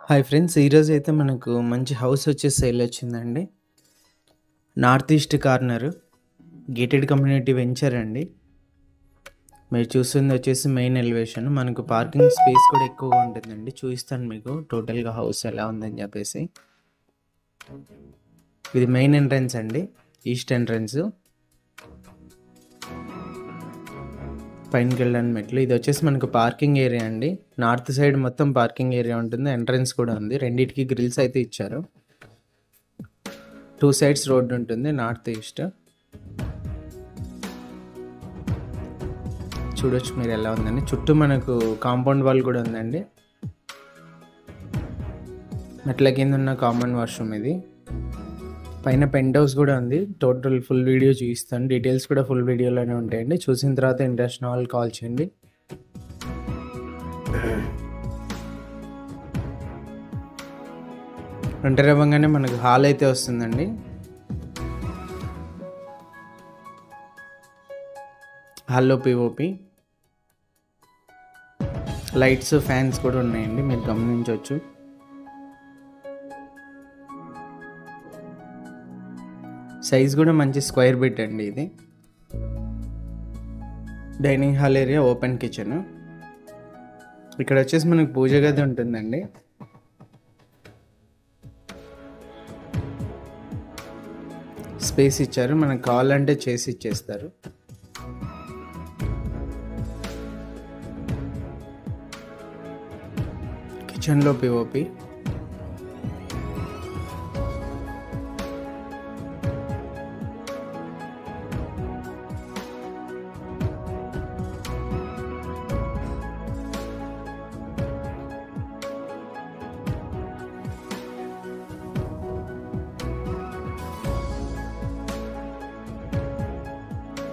Hi friends, ఈరోజు అయితే మనకు మంచి హౌస్ వచ్చేసి సేల్ వచ్చిందండి. North east corner gated community venture అండి. మీరు చూస్తుంది వచ్చేసి మెయిన్ ఎలివేషన్. మనకు పార్కింగ్ స్పేస్ కూడా ఎక్కువగా ఉంటుందండి. చూపిస్తాను మీకు టోటల్గా హౌస్ ఎలా ఉందని చెప్పేసి. ఇది మెయిన్ ఎంట్రన్స్ అండి, ఈస్ట్ ఎంట్రన్స్. పైనకి వెళ్ళడానికి మెట్లు. ఇది వచ్చేసి మనకు పార్కింగ్ ఏరియా అండి. నార్త్ సైడ్ మొత్తం పార్కింగ్ ఏరియా ఉంటుంది, ఎంట్రన్స్ కూడా ఉంది. రెండింటికి గ్రిల్స్ అయితే ఇచ్చారు. 2 సైడ్స్ రోడ్డు ఉంటుంది, నార్త్ ఈస్ట్. చూడొచ్చు మీరు ఎలా ఉందండి. చుట్టూ మనకు కాంపౌండ్ వాల్ కూడా ఉందండి. మెట్ల కింద ఉన్న కామన్ వాష్రూమ్ ఇది. పైన పెంట్ హౌస్ కూడా ఉంది. టోటల్ ఫుల్ వీడియో చూపిస్తాను, డీటెయిల్స్ కూడా ఫుల్ వీడియోలోనే ఉంటాయండి. చూసిన తర్వాత ఇంట్రెస్ట్ ఉన్న వాళ్ళు కాల్ చేయండి. ఎంటర్ అవ్వగానే మనకు హాల్ అయితే వస్తుందండి. హాల్లో పిఓపి లైట్స్, ఫ్యాన్స్ కూడా ఉన్నాయండి, మీరు గమనించవచ్చు. సైజ్ కూడా మంచి స్క్వేర్ బిట్ అండి ఇది. Dining hall area, open kitchen. ఇక్కడ వచ్చేసి మనకు పూజ గది ఉంటుందండి. స్పేస్ ఇచ్చారు, మనకు కావాలంటే చేసి ఇచ్చేస్తారు. కిచెన్లో పిఓపి.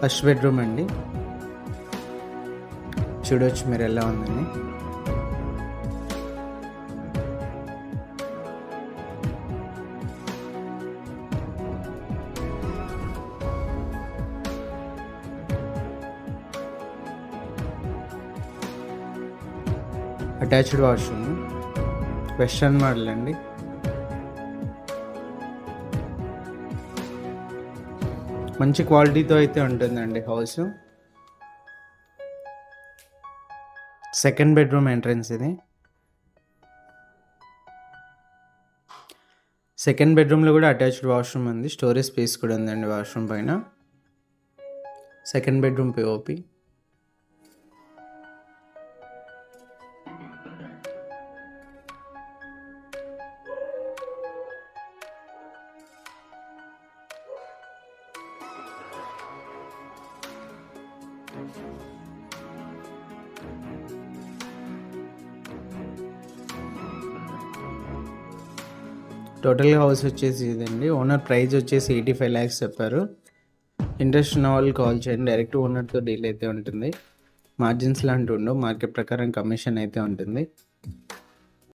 ఫస్ట్ బెడ్రూమ్ అండి. చూడవచ్చు మీరు ఎలా ఉందని. అటాచ్డ్ వాష్రూమ్, వెస్టర్న్ మోడల్ అండి. మంచి క్వాలిటీతో అయితే ఉంటుందండి హౌస్. సెకండ్ బెడ్రూమ్ ఎంట్రన్స్ ఇది. సెకండ్ బెడ్రూమ్లో కూడా అటాచ్డ్ వాష్రూమ్ ఉంది, స్టోరేజ్ స్పేస్ కూడా ఉందండి వాష్రూమ్ పైన. Second bedroom POP. Total house వచ్చేసి ఇదండి. ఓనర్ ప్రైస్ వచ్చేసి 85 lakhs చెప్పారు. ఇంట్రెస్ట్ ఉన్న వాళ్ళు కాల్ చేయండి. డైరెక్ట్ ఓనర్తో డీల్ అయితే ఉంటుంది. మార్జిన్స్ లాంటివి ఉండవు, మార్కెట్ ప్రకారం కమిషన్ అయితే ఉంటుంది.